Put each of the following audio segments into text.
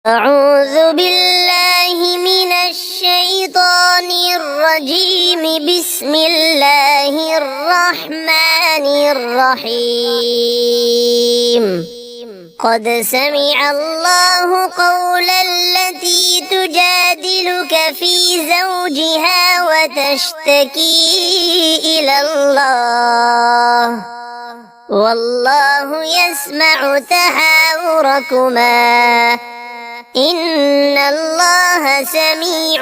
أعوذ بالله من الشيطان الرجيم. بسم الله الرحمن الرحيم. قد سمع الله قول التي تجادلك في زوجها وتشتكي إلى الله والله يسمع تحاوركما إن الله سميع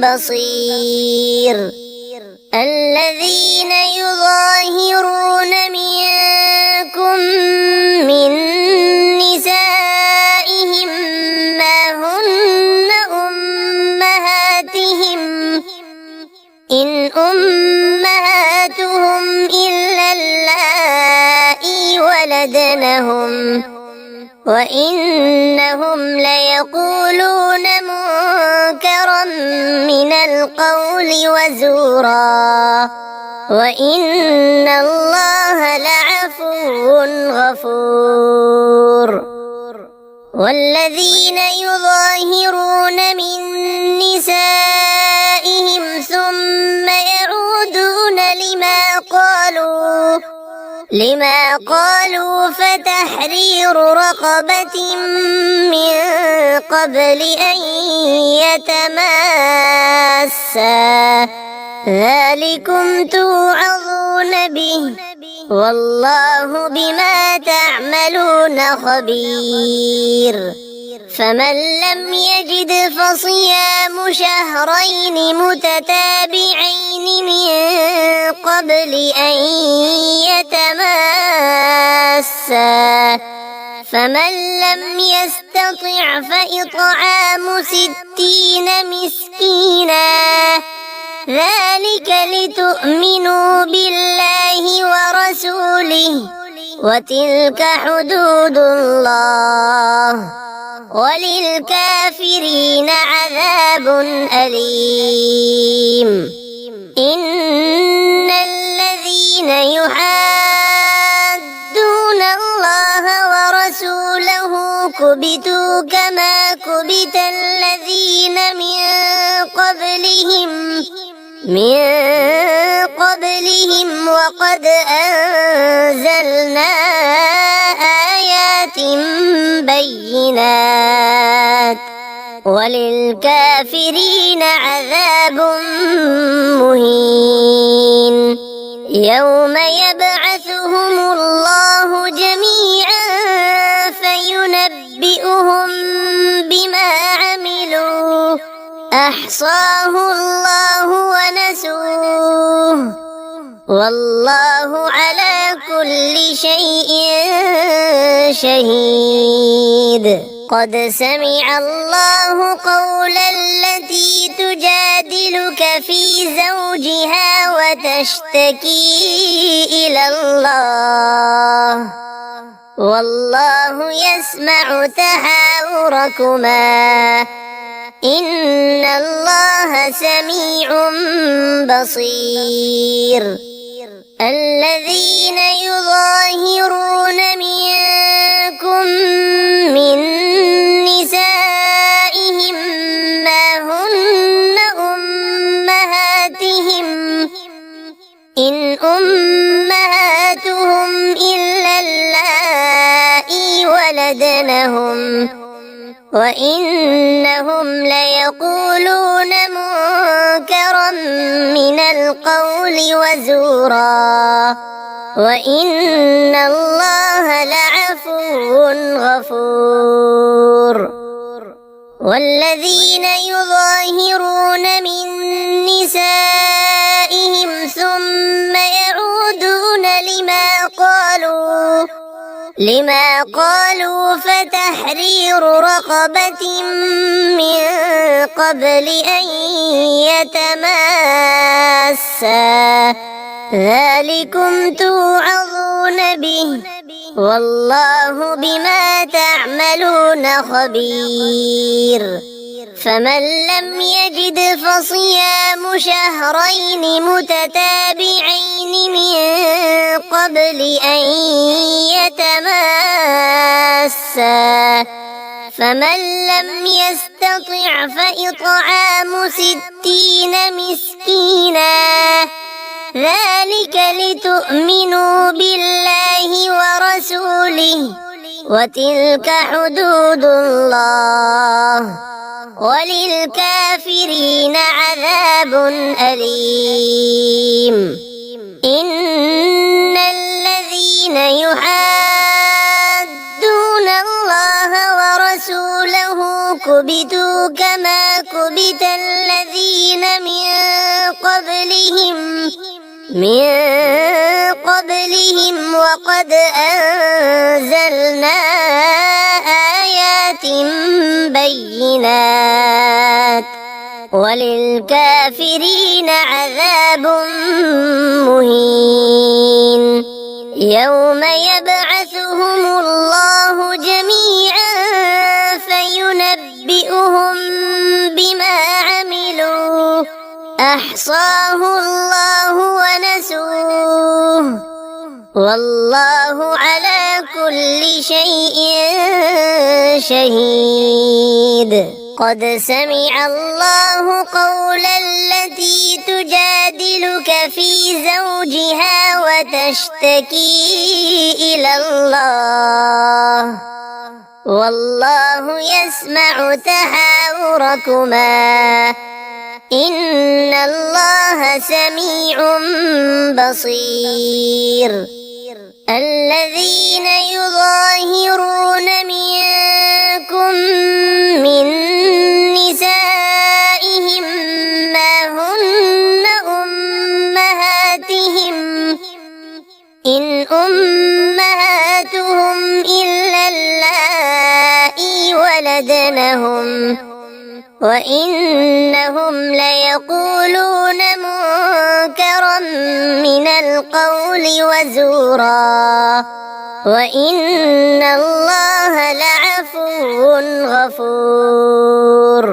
بصير. الذين يظاهرون منكم من نسائهم ما هن أمهاتهم إن أمهاتهم إلا اللائي ولدنهم وإنهم ليقولون منكرا من القول وزورا وإن الله لعفو غفور. والذين يظاهرون من نسائهم ثم يعودون لما قالوا فتحرير رقبة من قبل أن يتماسا ذلكم توعظون به والله بما تعملون خبير. فمن لم يجد فصيام شهرين متتابعين من قبل أن يتماسا فمن لم يستطع فإطعام 60 مسكينا ذلك لتؤمنوا بالله ورسوله وتلك حدود الله وللكافرين عذاب أليم. إن الذين يحادون الله ورسوله كبتوا كما كبت الذين من قبلهم وقد أنزلنا آيات بينات وللكافرين عذاب مهين. يوم يبعثهم الله جميعا فينبئهم بما عملوا أحصاه الله ونسوه والله على كل شيء شهيد. قد سمع الله قول التي تجادلك في زوجها وتشتكي إلى الله والله يسمع تحاوركما إن الله سميع بصير. الذين يظاهرون منكم من نسائهم ما هن أمهاتهم إن أمهاتهم إلا اللائي ولدنهم وإنهم ليقولون منكرا من القول وزورا وإن الله لعفو غفور. والذين يظاهرون من نسائهم ثم يعودون لما قالوا فتحرير رقبة من قبل أن يتماسا ذلكم توعظون به والله بما تعملون خبير. فمن لم يجد فصيام شهرين متتابعين من قبل أن يتماسا فمن لم يستطع فإطعام 60 مسكينا ذلك لتؤمنوا بالله ورسوله وتلك حدود الله وللكافرين عذاب أليم إن الذين يحادون الله ورسوله كبتوا كما كبت الذين من قبلهم وقد أنزلنا آيات بينات وللكافرين عذاب مهين يوم يبعثهم الله جميعا فينبئهم بما عملوا أحصاه الله ونسوه والله على كل شيء شهيد قد سمع الله قول التي تجادلك في زوجها وتشتكي إلى الله والله يسمع تحاوركما إن الله سميع بصير الذين يظاهرون منكم من نسائهم ما هن أمهاتهم إن أمهاتهم إلا اللائي ولدنهم وإنهم ليقولون منكرا من القول وزورا وإن الله لعفو غفور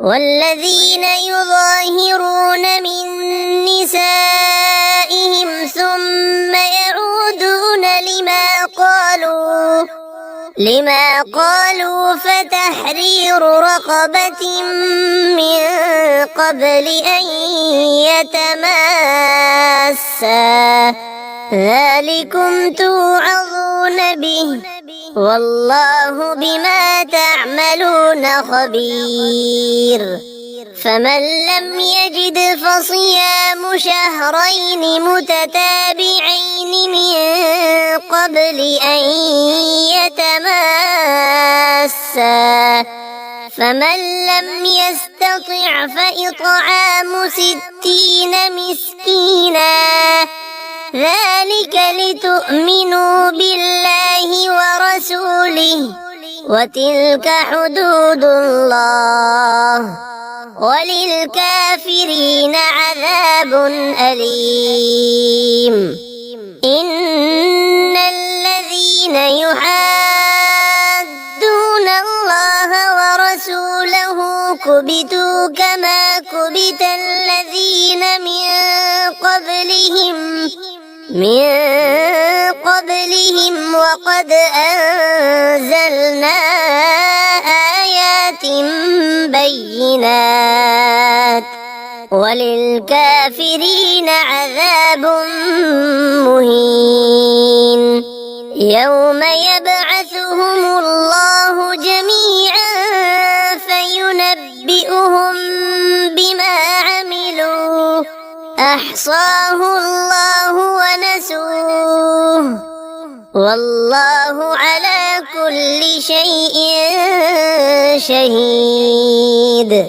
والذين يظاهرون من نسائهم ثم يعودون لما قالوا فتحرير رقبة من قبل أن يتماسا ذلكم توعظون به والله بما تعملون خبير فمن لم يجد فصيام شهرين متتابعين من قبل أن يتماسا فمن لم يستطع فإطعام 60 مسكينا ذلك لتؤمنوا بالله ورسوله وتلك حدود الله وللكافرين عذاب أليم إن الذين يحادون الله ورسوله كبتوا كما كبت الذين من قبلهم وقد أنزلنا آيات بينات وللكافرين عذاب مهين يوم يبعثهم الله جميعا فينبئهم بما عملوا أحصاه الله ونسوه والله على كل شيء شهيد